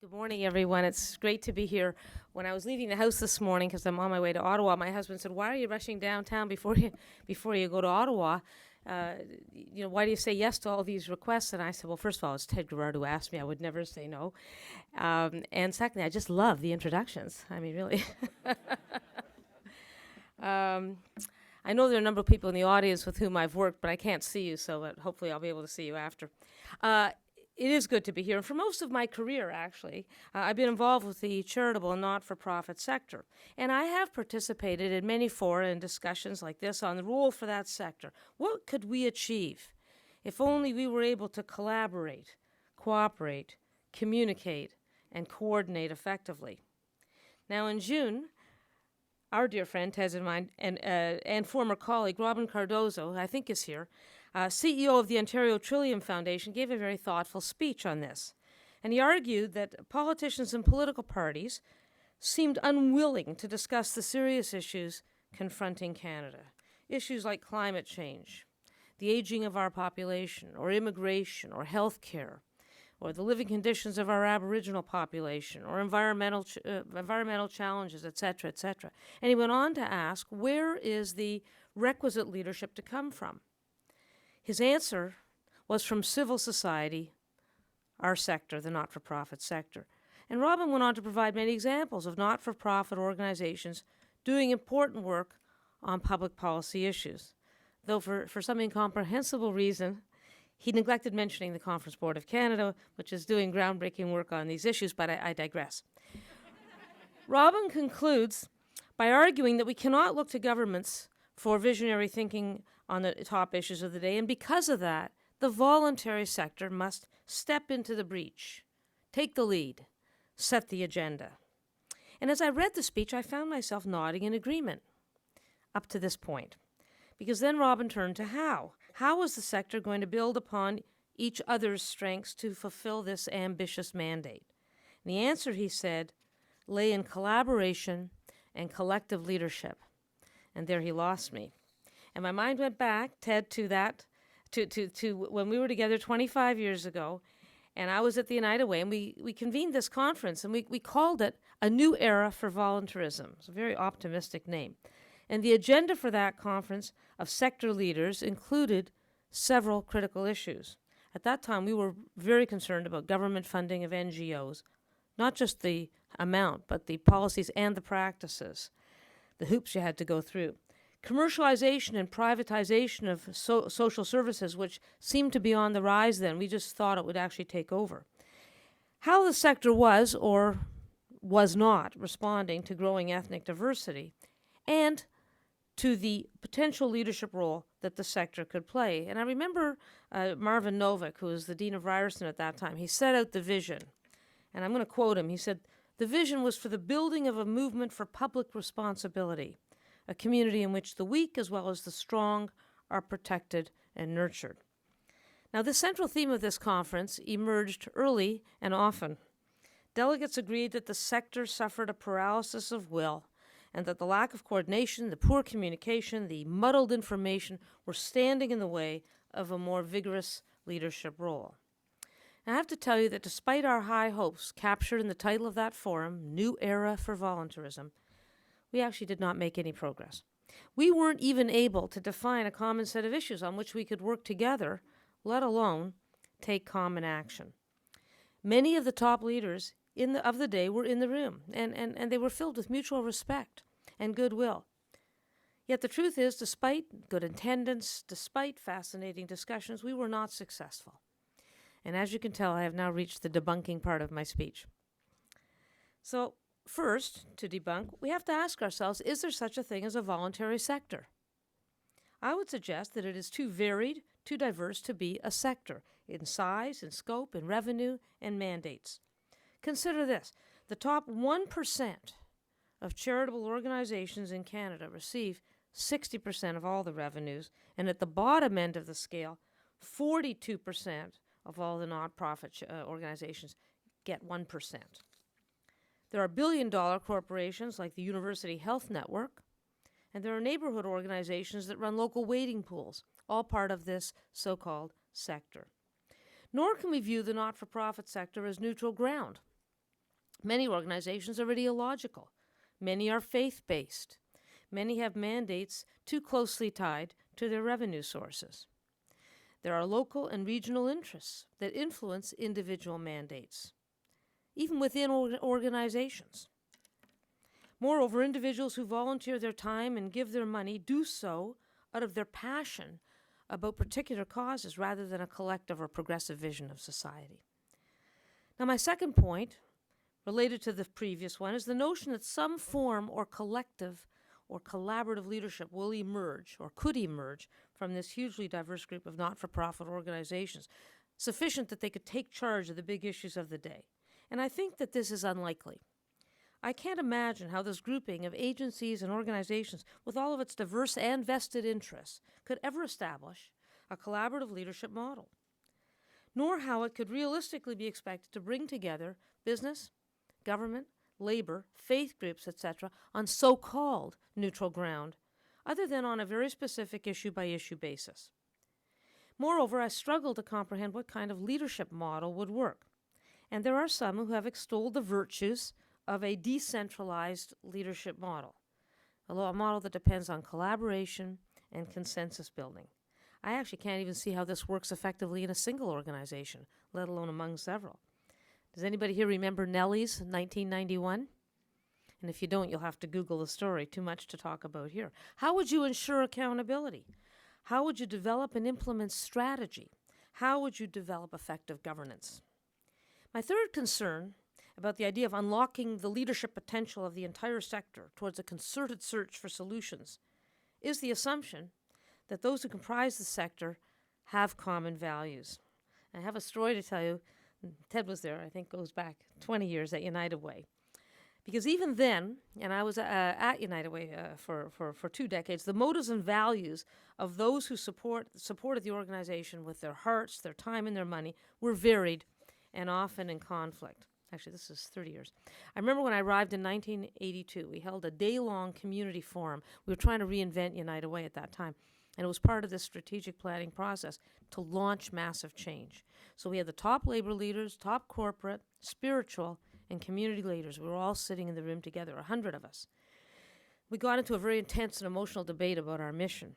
Good morning, everyone. It's great to be here. When I was leaving the house this morning, because I'm on my way to Ottawa, my husband said, "Why are you rushing downtown before you go to Ottawa? Why do you say yes to all these requests?" And I said, "Well, first of all, it's Ted Gerard who asked me. I would never say no. And secondly, I just love the introductions. I mean, really." I know there are a number of people in the audience with whom I've worked, but I can't see you, so hopefully I'll be able to see you after. It is good to be here. For most of my career, actually, I've been involved with the charitable and not-for-profit sector. And I have participated in many fora and discussions like this on the role for that sector. What could we achieve if only we were able to collaborate, cooperate, communicate, and coordinate effectively? Now, in June, our dear friend, Ted and mine, and former colleague, Robin Cardozo, I think is here, CEO of the Ontario Trillium Foundation, gave a very thoughtful speech on this. And he argued that politicians and political parties seemed unwilling to discuss the serious issues confronting Canada. Issues like climate change, the aging of our population, or immigration, or health care, or the living conditions of our Aboriginal population, or environmental challenges, etc., etc. And he went on to ask, where is the requisite leadership to come from? His answer was from civil society, our sector, the not-for-profit sector. And Robin went on to provide many examples of not-for-profit organizations doing important work on public policy issues. Though for some incomprehensible reason, he neglected mentioning the Conference Board of Canada, which is doing groundbreaking work on these issues, but I digress. Robin concludes by arguing that we cannot look to governments for visionary thinking on the top issues of the day, and because of that, the voluntary sector must step into the breach, take the lead, set the agenda. And as I read the speech, I found myself nodding in agreement up to this point. Because then Robin turned to how. How is the sector going to build upon each other's strengths to fulfill this ambitious mandate? And the answer, he said, lay in collaboration and collective leadership. And there he lost me. And my mind went back, Ted, to when we were together 25 years ago, and I was at the United Way, and we convened this conference, and we called it A New Era for Voluntarism. It's a very optimistic name. And the agenda for that conference of sector leaders included several critical issues. At that time, we were very concerned about government funding of NGOs, not just the amount, but the policies and the practices, the hoops you had to go through. Commercialization and privatization of social services, which seemed to be on the rise then. We just thought it would actually take over. How the sector was or was not responding to growing ethnic diversity, and to the potential leadership role that the sector could play. And I remember Marvin Novick, who was the Dean of Ryerson at that time, he set out the vision. And I'm going to quote him. He said, "The vision was for the building of a movement for public responsibility, a community in which the weak as well as the strong are protected and nurtured." Now, the central theme of this conference emerged early and often. Delegates agreed that the sector suffered a paralysis of will, and that the lack of coordination, the poor communication, the muddled information were standing in the way of a more vigorous leadership role. I have to tell you that despite our high hopes captured in the title of that forum, New Era for Voluntarism, we actually did not make any progress. We weren't even able to define a common set of issues on which we could work together, let alone take common action. Many of the top leaders of the day were in the room, and they were filled with mutual respect and goodwill. Yet the truth is, despite good attendance, despite fascinating discussions, we were not successful. And as you can tell, I have now reached the debunking part of my speech. So first, to debunk, we have to ask ourselves, is there such a thing as a voluntary sector? I would suggest that it is too varied, too diverse to be a sector in size, in scope, in revenue, and mandates. Consider this. The top 1% of charitable organizations in Canada receive 60% of all the revenues, and at the bottom end of the scale, 42% of all the nonprofit organizations get 1%. There are billion-dollar corporations like the University Health Network, and there are neighborhood organizations that run local wading pools, all part of this so-called sector. Nor can we view the not-for-profit sector as neutral ground. Many organizations are ideological. Many are faith-based. Many have mandates too closely tied to their revenue sources. There are local and regional interests that influence individual mandates, even within organizations. Moreover, individuals who volunteer their time and give their money do so out of their passion about particular causes rather than a collective or progressive vision of society. Now, my second point, related to the previous one, is the notion that some form or collective or collaborative leadership will emerge or could emerge from this hugely diverse group of not-for-profit organizations, sufficient that they could take charge of the big issues of the day. And I think that this is unlikely. I can't imagine how this grouping of agencies and organizations, with all of its diverse and vested interests, could ever establish a collaborative leadership model, nor how it could realistically be expected to bring together business, government, labor, faith groups, etc., on so-called neutral ground, other than on a very specific issue-by-issue basis. Moreover, I struggle to comprehend what kind of leadership model would work, and there are some who have extolled the virtues of a decentralized leadership model, a model that depends on collaboration and consensus building. I actually can't even see how this works effectively in a single organization, let alone among several. Does anybody here remember Nellie's 1991? And if you don't, you'll have to Google the story. Too much to talk about here. How would you ensure accountability? How would you develop and implement strategy? How would you develop effective governance? My third concern about the idea of unlocking the leadership potential of the entire sector towards a concerted search for solutions is the assumption that those who comprise the sector have common values. I have a story to tell you. Ted was there, I think goes back 20 years at United Way. Because even then, and I was at United Way for 2 decades, the motives and values of those who supported the organization with their hearts, their time, and their money were varied and often in conflict. Actually, this is 30 years. I remember when I arrived in 1982, we held a day-long community forum. We were trying to reinvent United Way at that time. And it was part of this strategic planning process to launch massive change. So we had the top labor leaders, top corporate, spiritual, and community leaders. We were all sitting in the room together, 100 of us. We got into a very intense and emotional debate about our mission.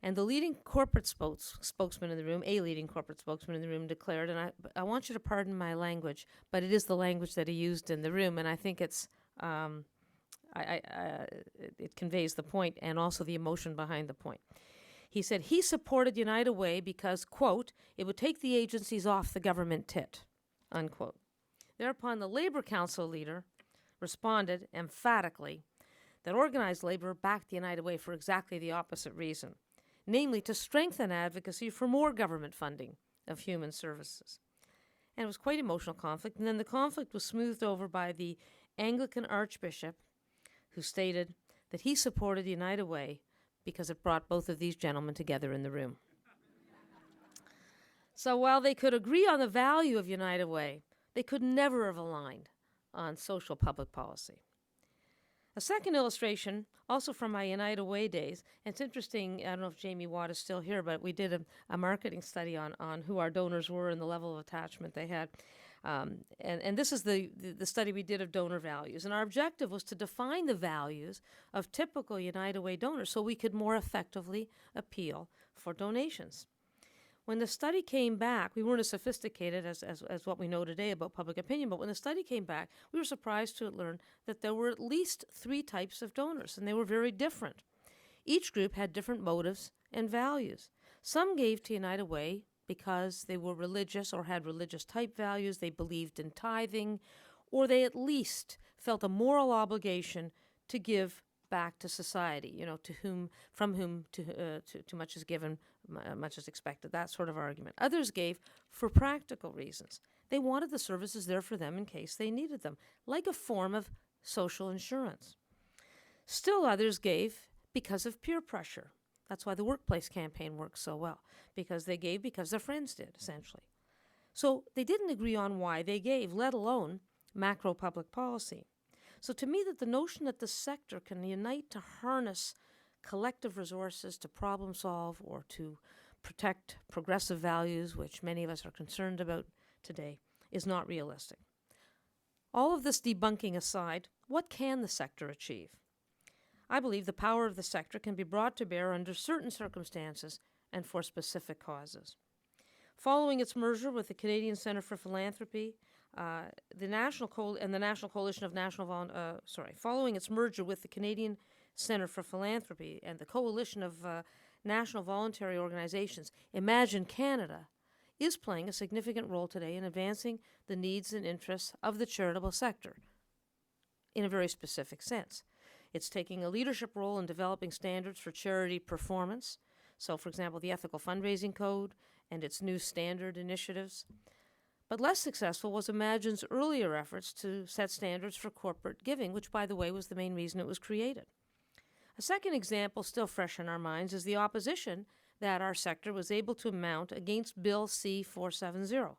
And the leading corporate spokesman in the room, a leading corporate spokesman in the room, declared, and I want you to pardon my language, but it is the language that he used in the room, and I think it's it conveys the point and also the emotion behind the point. He said he supported United Way because, quote, it would take the agencies off the government tit, unquote. Thereupon the Labor Council leader responded emphatically that organized labor backed the United Way for exactly the opposite reason, namely to strengthen advocacy for more government funding of human services. And it was quite emotional conflict, and then the conflict was smoothed over by the Anglican Archbishop, who stated that he supported the United Way because it brought both of these gentlemen together in the room. So while they could agree on the value of United Way, they could never have aligned on social public policy. A second illustration, also from my United Way days, and it's interesting, I don't know if Jamie Watt is still here, but we did a marketing study on who our donors were and the level of attachment they had. And this is the study we did of donor values. And our objective was to define the values of typical United Way donors so we could more effectively appeal for donations. When the study came back, we weren't as sophisticated as what we know today about public opinion, but when the study came back, we were surprised to learn that there were at least 3 types of donors, and they were very different. Each group had different motives and values. Some gave to United Way because they were religious or had religious type values, they believed in tithing, or they at least felt a moral obligation to give back to society, from whom too much is given, much is expected, that sort of argument. Others gave for practical reasons. They wanted the services there for them in case they needed them, like a form of social insurance. Still others gave because of peer pressure. That's why the workplace campaign worked so well, because they gave because their friends did, essentially. So they didn't agree on why they gave, let alone macro public policy. So to me, that the notion that the sector can unite to harness collective resources to problem solve or to protect progressive values, which many of us are concerned about today, is not realistic. All of this debunking aside, what can the sector achieve? I believe the power of the sector can be brought to bear under certain circumstances and for specific causes. Following its merger with the Canadian Centre for Philanthropy, the National Coalition of following its merger with the Canadian Centre for Philanthropy and the Coalition of National Voluntary Organizations, Imagine Canada, is playing a significant role today in advancing the needs and interests of the charitable sector in a very specific sense. It's taking a leadership role in developing standards for charity performance. So, for example, the Ethical Fundraising Code and its new standard initiatives. But less successful was Imagine's earlier efforts to set standards for corporate giving, which, by the way, was the main reason it was created. A second example, still fresh in our minds, is the opposition that our sector was able to mount against Bill C-470.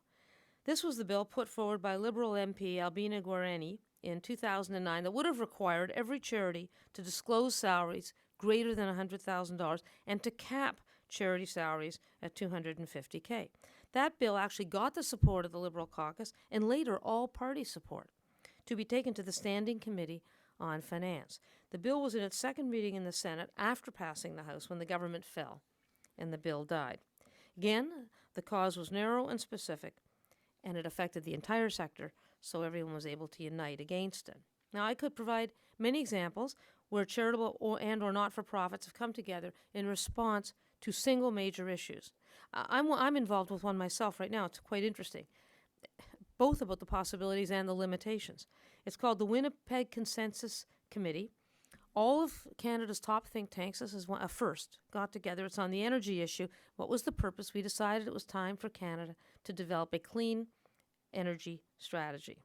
This was the bill put forward by Liberal MP Albina Guarani in 2009 that would have required every charity to disclose salaries greater than $100,000 and to cap charity salaries at $250K. That bill actually got the support of the Liberal caucus and later all party support to be taken to the Standing Committee on Finance. The bill was in its second reading in the Senate after passing the House when the government fell and the bill died. Again, the cause was narrow and specific, and it affected the entire sector, so everyone was able to unite against it. Now, I could provide many examples where charitable or not-for-profits have come together in response to single major issues. I'm involved with one myself right now. It's quite interesting, both about the possibilities and the limitations. It's called the Winnipeg Consensus Committee. All of Canada's top think tanks, this is one, first, got together. It's on the energy issue. What was the purpose? We decided it was time for Canada to develop a clean energy strategy.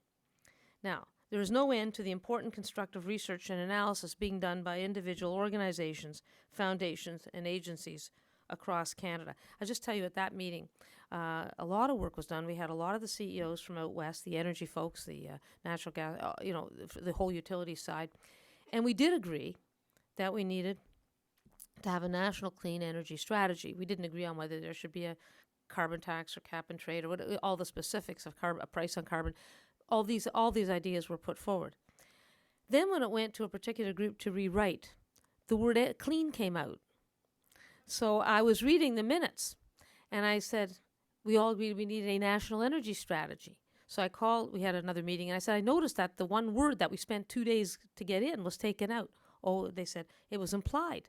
Now, there is no end to the important constructive research and analysis being done by individual organizations, foundations, and agencies across Canada. I'll just tell you, at that meeting, a lot of work was done. We had a lot of the CEOs from out west, the energy folks, the natural gas, the whole utility side. And we did agree that we needed to have a national clean energy strategy. We didn't agree on whether there should be a carbon tax or cap and trade or all the specifics of a price on carbon. All these ideas were put forward. Then when it went to a particular group to rewrite, the word clean came out. So I was reading the minutes, and I said, we all agreed we needed a national energy strategy. So we had another meeting, and I said, I noticed that the one word that we spent 2 days to get in was taken out. Oh, they said, it was implied.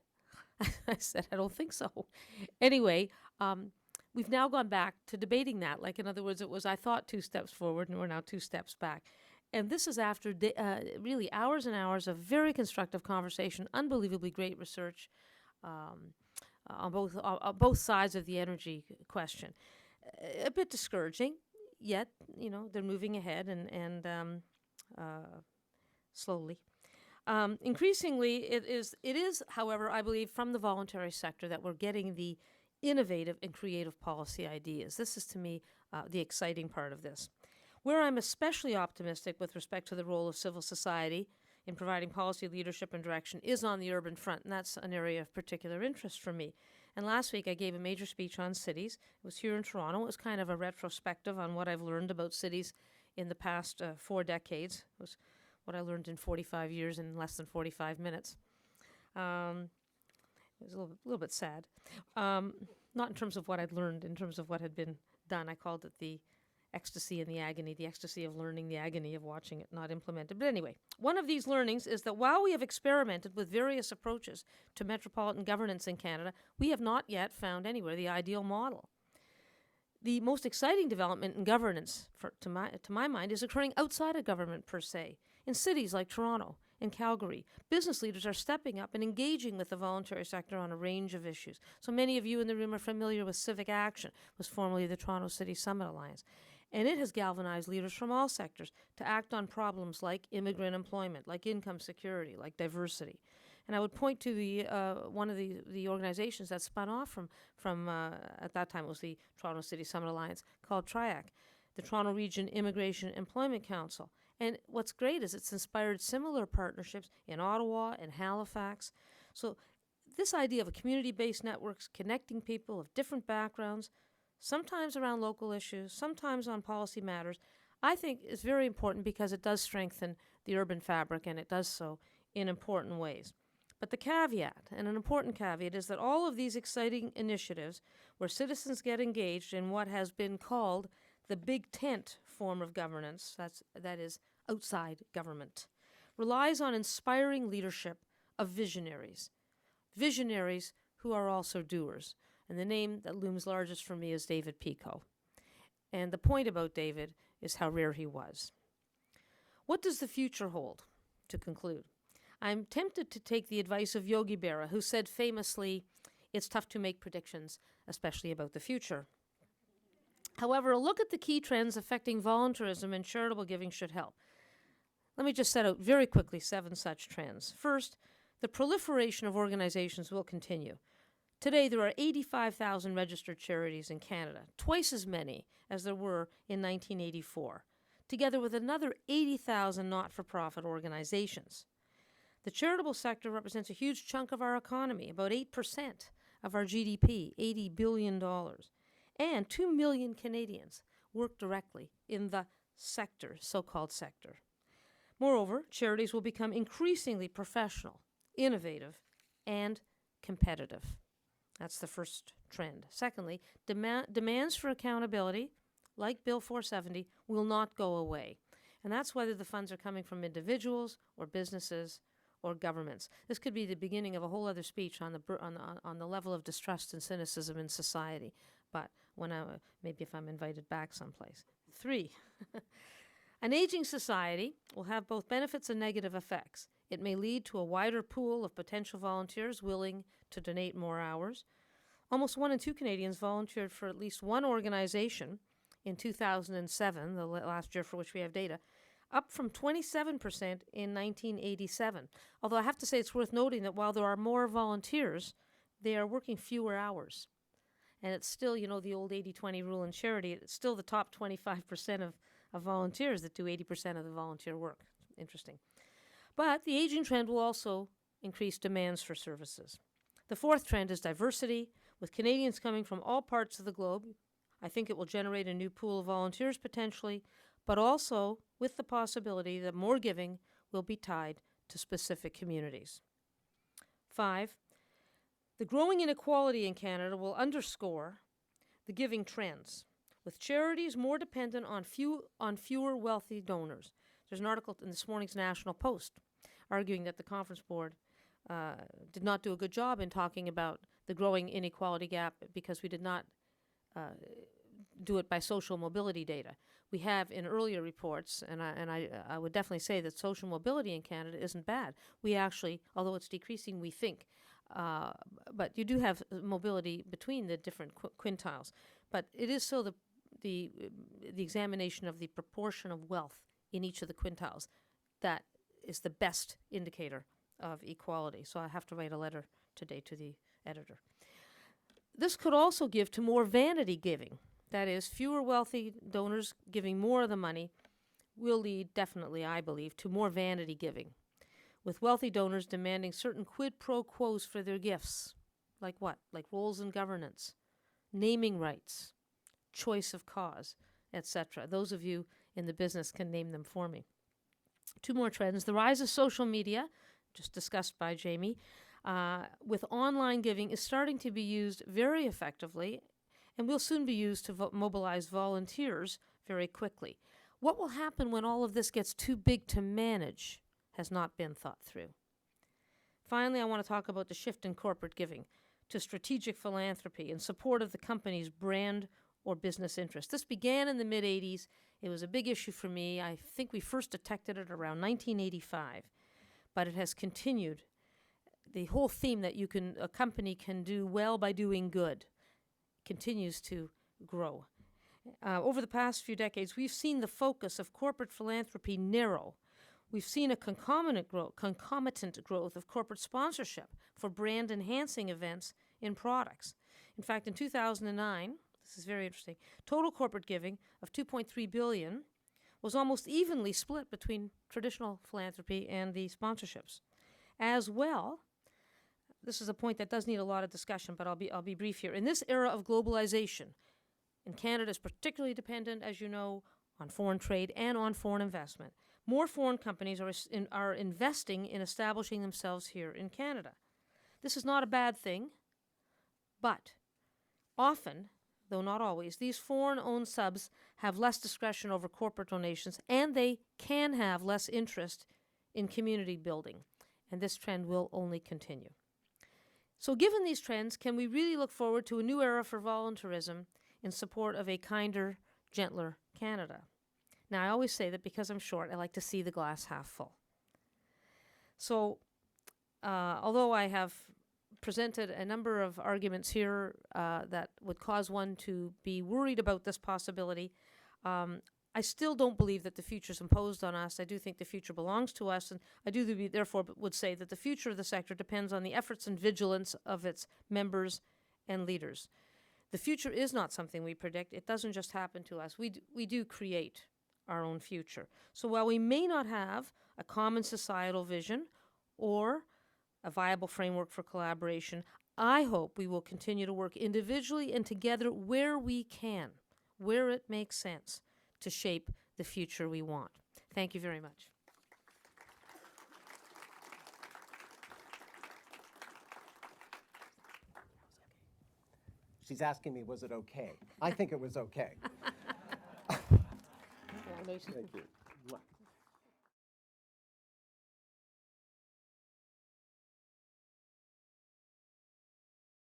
I said, I don't think so. Anyway, we've now gone back to debating that. Like, in other words, it was, I thought, 2 steps forward, and we're now 2 steps back. And this is after really hours and hours of very constructive conversation, unbelievably great research on both sides of the energy question. A bit discouraging. Yet, they're moving ahead and slowly. Increasingly, it is, however, I believe, from the voluntary sector that we're getting the innovative and creative policy ideas. This is, to me, the exciting part of this. Where I'm especially optimistic with respect to the role of civil society in providing policy leadership and direction is on the urban front, and that's an area of particular interest for me. And last week I gave a major speech on cities. It was here in Toronto. It was kind of a retrospective on what I've learned about cities in the past 4 decades. It was what I learned in 45 years in less than 45 minutes. It was a little bit sad. Not in terms of what I'd learned, in terms of what had been done. I called it the ecstasy and the agony, the ecstasy of learning, the agony of watching it not implemented. But anyway, one of these learnings is that while we have experimented with various approaches to metropolitan governance in Canada, we have not yet found anywhere the ideal model. The most exciting development in governance, to my mind, is occurring outside of government per se. In cities like Toronto and Calgary, business leaders are stepping up and engaging with the voluntary sector on a range of issues. So many of you in the room are familiar with Civic Action, was formerly the Toronto City Summit Alliance. And it has galvanized leaders from all sectors to act on problems like immigrant employment, like income security, like diversity. And I would point to one of the organizations that spun off from at that time it was the Toronto City Summit Alliance, called TRIAC, the Toronto Region Immigration Employment Council. And what's great is it's inspired similar partnerships in Ottawa and Halifax. So this idea of a community-based networks connecting people of different backgrounds, sometimes around local issues, sometimes on policy matters, I think is very important because it does strengthen the urban fabric, and it does so in important ways. But the caveat, and an important caveat, is that all of these exciting initiatives where citizens get engaged in what has been called the big tent form of governance, that is outside government, relies on inspiring leadership of visionaries. Visionaries who are also doers. And the name that looms largest for me is David Pico. And the point about David is how rare he was. What does the future hold? To conclude, I'm tempted to take the advice of Yogi Berra, who said famously, "It's tough to make predictions, especially about the future." However, a look at the key trends affecting voluntarism and charitable giving should help. Let me just set out very quickly 7 such trends. First, the proliferation of organizations will continue. Today, there are 85,000 registered charities in Canada, twice as many as there were in 1984, together with another 80,000 not-for-profit organizations. The charitable sector represents a huge chunk of our economy, about 8% of our GDP, $80 billion. And 2 million Canadians work directly in the sector, so-called sector. Moreover, charities will become increasingly professional, innovative, and competitive. That's the first trend. Secondly, demands for accountability, like Bill 470, will not go away. And that's whether the funds are coming from individuals or businesses or governments. This could be the beginning of a whole other speech on the level of distrust and cynicism in society. But maybe if I'm invited back someplace. 3, an aging society will have both benefits and negative effects. It may lead to a wider pool of potential volunteers willing to donate more hours. Almost 1 in 2 Canadians volunteered for at least one organization in 2007, the last year for which we have data, up from 27% in 1987. Although I have to say it's worth noting that while there are more volunteers, they are working fewer hours. And it's still, the old 80-20 rule in charity, it's still the top 25% of volunteers that do 80% of the volunteer work. Interesting. But the aging trend will also increase demands for services. The 4th trend is diversity. With Canadians coming from all parts of the globe, I think it will generate a new pool of volunteers potentially, but also with the possibility that more giving will be tied to specific communities. 5, the growing inequality in Canada will underscore the giving trends, with charities more dependent on fewer wealthy donors. There's an article in this morning's National Post arguing that the Conference Board did not do a good job in talking about the growing inequality gap because we did not do it by social mobility data. We have in earlier reports, and I would definitely say that social mobility in Canada isn't bad. We actually, although it's decreasing, we think, but you do have mobility between the different quintiles. But it is so the examination of the proportion of wealth in each of the quintiles that is the best indicator of equality. So I have to write a letter today to the editor. This could also give to more vanity giving. That is, fewer wealthy donors giving more of the money will lead, definitely, I believe, to more vanity giving, with wealthy donors demanding certain quid pro quos for their gifts. Like what? Like roles in governance, naming rights, choice of cause, etc. Those of you in the business can name them for me. 2 more trends. The rise of social media, just discussed by Jamie, with online giving is starting to be used very effectively and will soon be used to mobilize volunteers very quickly. What will happen when all of this gets too big to manage has not been thought through. Finally, I want to talk about the shift in corporate giving to strategic philanthropy in support of the company's brand or business interest. This began in the mid-'80s. It was a big issue for me. I think we first detected it around 1985, but it has continued. The whole theme that a company can do well by doing good continues to grow. Over the past few decades, we've seen the focus of corporate philanthropy narrow. We've seen a concomitant growth of corporate sponsorship for brand-enhancing events in products. In fact, in 2009, this is very interesting, total corporate giving of $2.3 billion was almost evenly split between traditional philanthropy and the sponsorships. As well, this is a point that does need a lot of discussion, but I'll be brief here. In this era of globalization, and Canada is particularly dependent, as you know, on foreign trade, and on foreign investment. More foreign companies are investing in establishing themselves here in Canada. This is not a bad thing, but often, though not always, these foreign-owned subs have less discretion over corporate donations, and they can have less interest in community building, and this trend will only continue. So given these trends, can we really look forward to a new era for voluntarism in support of a kinder, gentler Canada? Now, I always say that because I'm short, I like to see the glass half full. So, although I have presented a number of arguments here that would cause one to be worried about this possibility, I still don't believe that the future is imposed on us. I do think the future belongs to us, and I do therefore would say that the future of the sector depends on the efforts and vigilance of its members and leaders. The future is not something we predict. It doesn't just happen to us. We do create our own future. So while we may not have a common societal vision or a viable framework for collaboration, I hope we will continue to work individually and together where we can, where it makes sense, to shape the future we want. Thank you very much. She's asking me, was it okay? I think it was okay. Thank you.